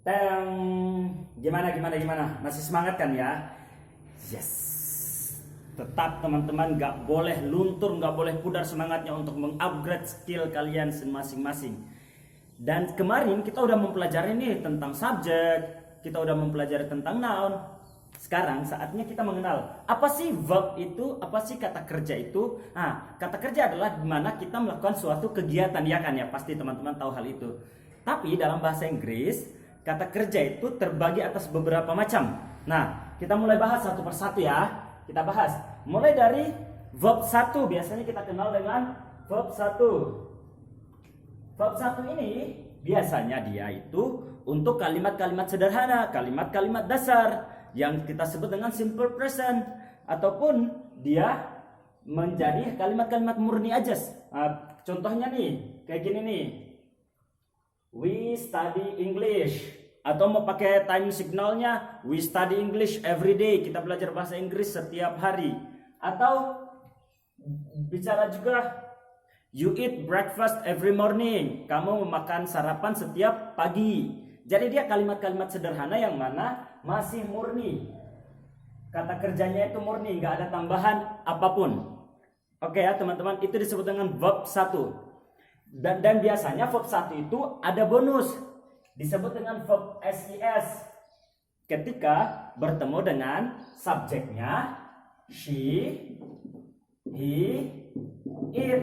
Teng, gimana? Masih semangat kan ya? Yes. Tetap teman-teman nggak boleh luntur, nggak boleh pudar semangatnya untuk mengupgrade skill kalian masing-masing. Dan kemarin kita udah mempelajari nih tentang subjek, kita udah mempelajari tentang noun. Sekarang saatnya kita mengenal apa sih verb itu, apa sih kata kerja itu. Nah, kata kerja adalah dimana kita melakukan suatu kegiatan, ya kan ya, pasti teman-teman tahu hal itu. Tapi dalam bahasa Inggris, kata kerja itu terbagi atas beberapa macam. Nah, kita mulai bahas satu persatu ya. Kita bahas mulai dari verb 1. Biasanya kita kenal dengan verb 1. Verb 1 ini biasanya dia itu untuk kalimat-kalimat sederhana, kalimat-kalimat dasar yang kita sebut dengan simple present, ataupun dia menjadi kalimat-kalimat murni aja. Contohnya nih, kayak gini nih. We study English. Atau mau pakai time signalnya, we study English every day. Kita belajar bahasa Inggris setiap hari. Atau bicara juga, you eat breakfast every morning. Kamu memakan sarapan setiap pagi. Jadi dia kalimat-kalimat sederhana yang mana masih murni. Kata kerjanya itu murni, nggak ada tambahan apapun. Oke ya teman-teman, itu disebut dengan verb 1. Dan biasanya verb 1 itu ada bonus, disebut dengan verb SES ketika bertemu dengan subjeknya she, he, it.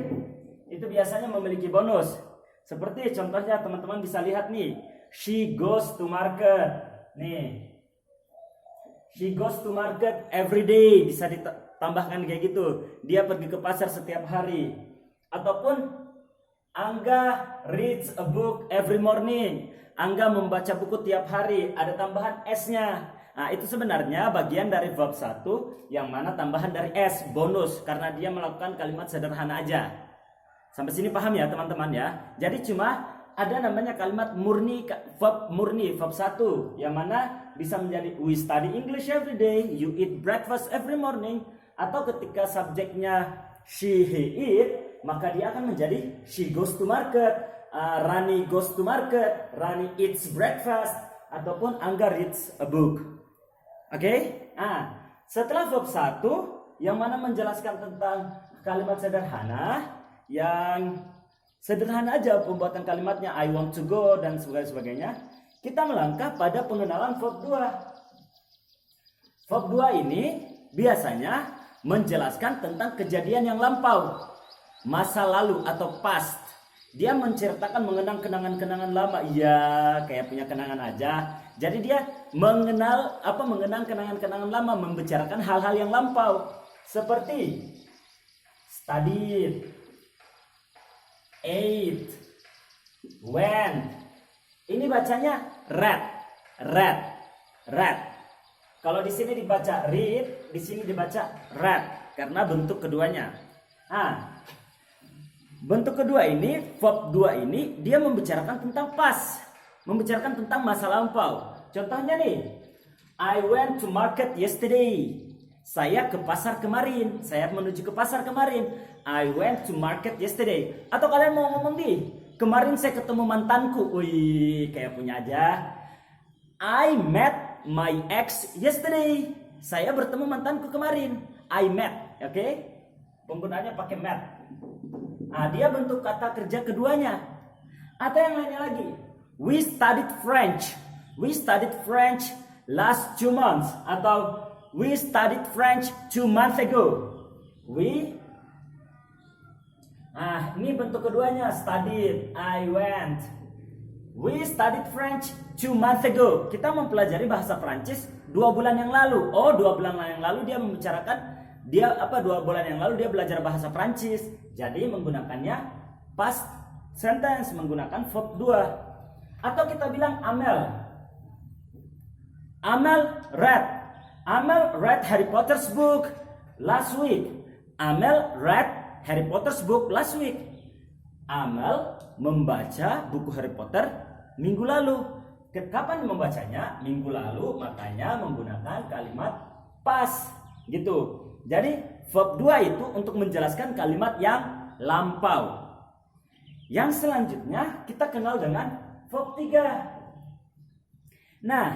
Itu biasanya memiliki bonus. Seperti contohnya teman-teman bisa lihat nih, she goes to market. Nih, she goes to market every day, bisa ditambahkan kayak gitu. Dia pergi ke pasar setiap hari. Ataupun Angga reads a book every morning. Angga membaca buku tiap hari. Ada tambahan S-nya. Nah, itu sebenarnya bagian dari verb 1 yang mana tambahan dari S, bonus, karena dia melakukan kalimat sederhana aja. Sampai sini paham ya teman-teman ya? Jadi cuma ada namanya kalimat murni, verb 1 yang mana bisa menjadi we study English every day, you eat breakfast every morning, atau ketika subjeknya she, he, it, maka dia akan menjadi she goes to market, Rani goes to market, Rani eats breakfast, ataupun Angga reads a book. Oke? Nah, setelah verb 1 yang mana menjelaskan tentang kalimat sederhana yang sederhana aja pembuatan kalimatnya, I want to go dan sebagainya, kita melangkah pada pengenalan verb 2. Verb 2 ini biasanya menjelaskan tentang kejadian yang lampau, masa lalu atau past. Dia menceritakan mengenang kenangan-kenangan lama. Ya, kayak punya kenangan aja. Jadi dia mengenang kenangan-kenangan lama, membicarakan hal-hal yang lampau. Seperti studied, ate, went. Ini bacanya read. Kalau di sini dibaca read, di sini dibaca read karena bentuk keduanya. Bentuk kedua ini, verb 2 ini dia membicarakan tentang past, membicarakan tentang masa lampau. Contohnya nih, I went to market yesterday. Saya ke pasar kemarin. Saya menuju ke pasar kemarin. I went to market yesterday. Atau kalian mau ngomong nih, kemarin saya ketemu mantanku. Wih, kayak punya aja. I met my ex yesterday. Saya bertemu mantanku kemarin. I met, oke? Penggunaannya pakai met. Nah, dia bentuk kata kerja keduanya. Atau yang lainnya lagi, we studied French. We studied French last 2 months. Atau we studied French 2 months ago. Ini bentuk keduanya, studied, I went. We studied French 2 months ago. Kita mempelajari bahasa Prancis 2 bulan yang lalu. Oh, 2 bulan yang lalu dia membicarakan 2 bulan yang lalu dia belajar bahasa Prancis. Jadi menggunakannya past sentence, menggunakan verb 2. Atau kita bilang Amel read Harry Potter's book last week. Amel read Harry Potter's book last week. Amel membaca buku Harry Potter minggu lalu. Kapan membacanya? Minggu lalu, makanya menggunakan kalimat past gitu. Jadi verb 2 itu untuk menjelaskan kalimat yang lampau. Yang selanjutnya kita kenal dengan verb 3. Nah,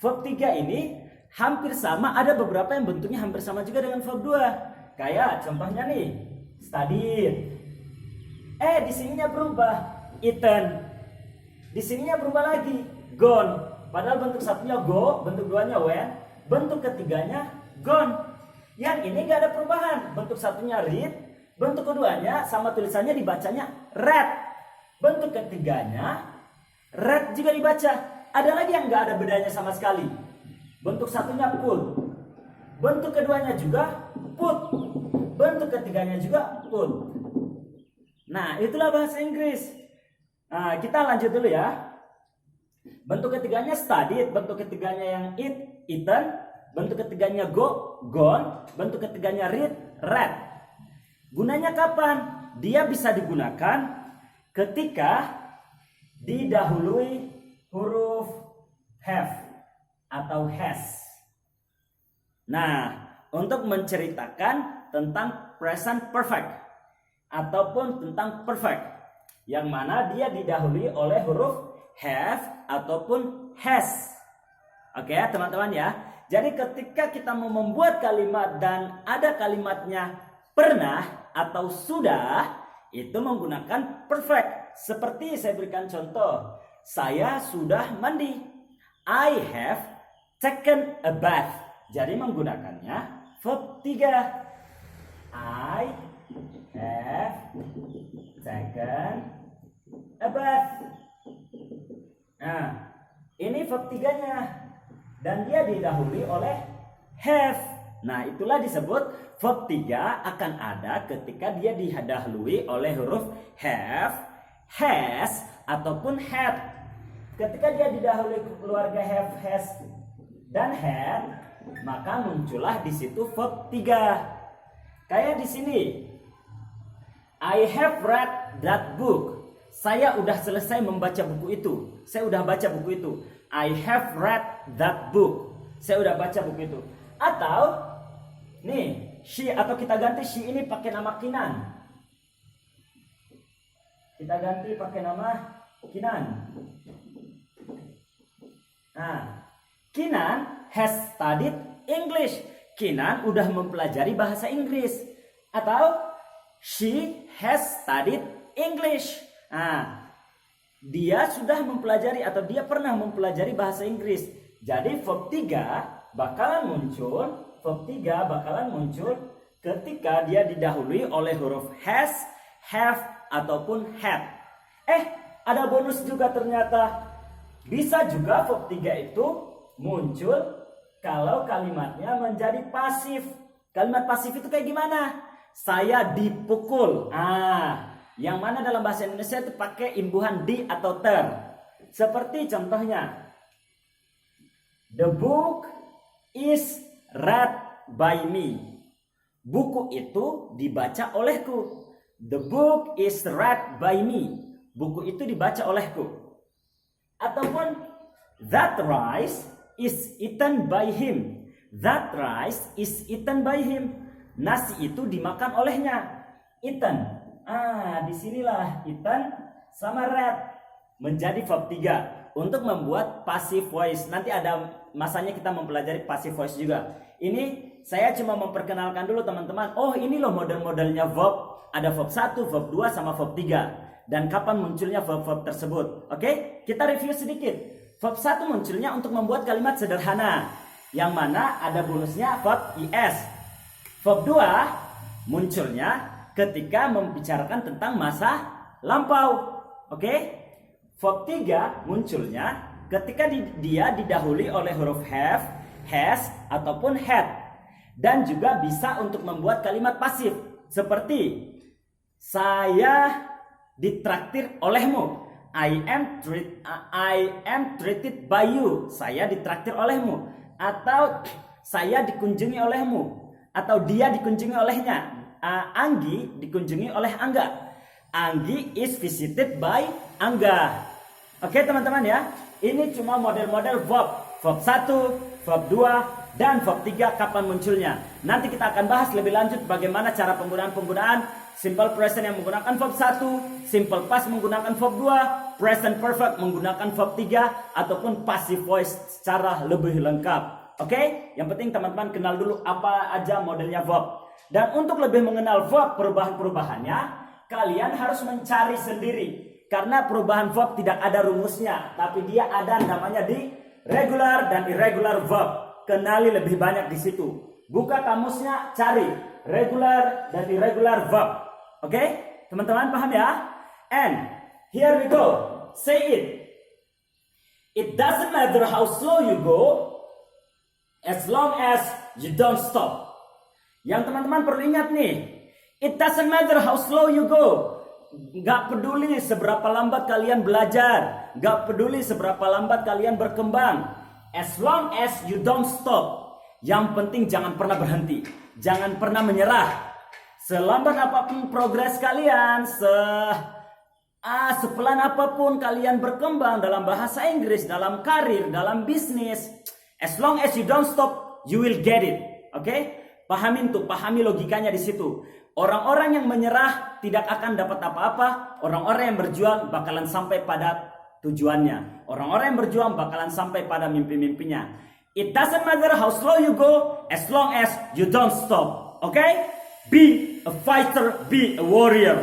verb 3 ini hampir sama, ada beberapa yang bentuknya hampir sama juga dengan verb 2. Kayak contohnya nih, studied. Di sininya berubah, eaten. Di sininya berubah lagi, gone. Padahal bentuk satunya go, bentuk duanya went, bentuk ketiganya gone. Yang ini gak ada perubahan, bentuk satunya read, bentuk keduanya sama tulisannya dibacanya read. Bentuk ketiganya read juga dibaca. Ada lagi yang gak ada bedanya sama sekali. Bentuk satunya put, bentuk keduanya juga put, bentuk ketiganya juga put. Nah, itulah bahasa Inggris. Nah, kita lanjut dulu ya. Bentuk ketiganya studied, bentuk ketiganya yang eat, eaten, bentuk ketiganya go, gone, bentuk ketiganya read, read. Gunanya kapan? Dia bisa digunakan ketika didahului huruf have atau has. Nah, untuk menceritakan tentang present perfect ataupun tentang perfect, yang mana dia didahului oleh huruf have ataupun has. Oke, teman-teman ya. Jadi ketika kita mau membuat kalimat dan ada kalimatnya pernah atau sudah, itu menggunakan perfect. Seperti saya berikan contoh, saya sudah mandi. I have taken a bath. Jadi menggunakannya verb 3. I have taken a bath. Nah, ini verb 3-nya. Dan dia didahului oleh have. Nah, itulah disebut verb 3 akan ada ketika dia didahului oleh huruf have, has, ataupun had. Ketika dia didahului keluarga have, has, dan had, maka muncullah di situ verb 3. Kayak di sini, I have read that book. Saya udah selesai membaca buku itu. Saya udah baca buku itu. I have read that book. Saya udah baca buku itu. Atau nih, she, atau kita ganti she ini pakai nama Kinan. Kita ganti pakai nama Kinan. Nah, Kinan has studied English. Kinan udah mempelajari bahasa Inggris. Atau she has studied English. Nah, dia sudah mempelajari atau dia pernah mempelajari bahasa Inggris. Jadi verb 3 bakalan muncul ketika dia didahului oleh huruf has, have, ataupun had. Ada bonus juga ternyata. Bisa juga verb 3 itu muncul kalau kalimatnya menjadi pasif. Kalimat pasif itu kayak gimana? Saya dipukul. Yang mana dalam bahasa Indonesia itu pakai imbuhan di atau ter. Seperti contohnya, the book is read by me. Buku itu dibaca olehku. The book is read by me. Buku itu dibaca olehku. Ataupun that rice is eaten by him. That rice is eaten by him. Nasi itu dimakan olehnya. Eaten. Disinilah eaten sama read menjadi verb 3 untuk membuat passive voice. Nanti ada masanya kita mempelajari passive voice juga. Ini saya cuma memperkenalkan dulu teman-teman. Oh, ini loh model-modelnya verb. Ada verb 1, verb 2, sama verb 3. Dan kapan munculnya verb-verb tersebut. Oke, kita review sedikit. Verb 1 munculnya untuk membuat kalimat sederhana, yang mana ada bonusnya verb is. Verb 2 munculnya ketika membicarakan tentang masa lampau. Oke? Verb 3 munculnya ketika dia didahului oleh huruf have, has, ataupun had. Dan juga bisa untuk membuat kalimat pasif. Seperti, saya ditraktir olehmu. I am treated by you. Saya ditraktir olehmu. Atau saya dikunjungi olehmu. Atau dia dikunjungi olehnya. Anggi dikunjungi oleh Angga. Anggi is visited by Angga. Oke teman-teman ya. Ini cuma model-model verb. Verb 1, verb 2, dan verb 3 kapan munculnya. Nanti kita akan bahas lebih lanjut bagaimana cara penggunaan simple present yang menggunakan verb 1, simple past menggunakan verb 2, present perfect menggunakan verb 3 ataupun passive voice secara lebih lengkap. Oke? Yang penting teman-teman kenal dulu apa aja modelnya verb. Dan untuk lebih mengenal verb perubahan-perubahannya, kalian harus mencari sendiri. Karena perubahan verb tidak ada rumusnya, tapi dia ada namanya di regular dan irregular verb. Kenali lebih banyak di situ. Buka kamusnya, cari regular dan irregular verb. Oke? Teman-teman paham ya? And here we go. Say it. It doesn't matter how slow you go, as long as you don't stop. Yang teman-teman perlu ingat nih, it doesn't matter how slow you go. Gak peduli seberapa lambat kalian belajar, gak peduli seberapa lambat kalian berkembang, as long as you don't stop. Yang penting jangan pernah berhenti, jangan pernah menyerah. Selambat apapun progres kalian, sepelan apapun kalian berkembang dalam bahasa Inggris, dalam karir, dalam bisnis, as long as you don't stop, you will get it. Oke? Pahamin tuh, pahami logikanya di situ. Orang-orang yang menyerah tidak akan dapat apa-apa. Orang-orang yang berjuang bakalan sampai pada tujuannya. Orang-orang yang berjuang bakalan sampai pada mimpi-mimpinya. It doesn't matter how slow you go, as long as you don't stop. Okay? Be a fighter, be a warrior.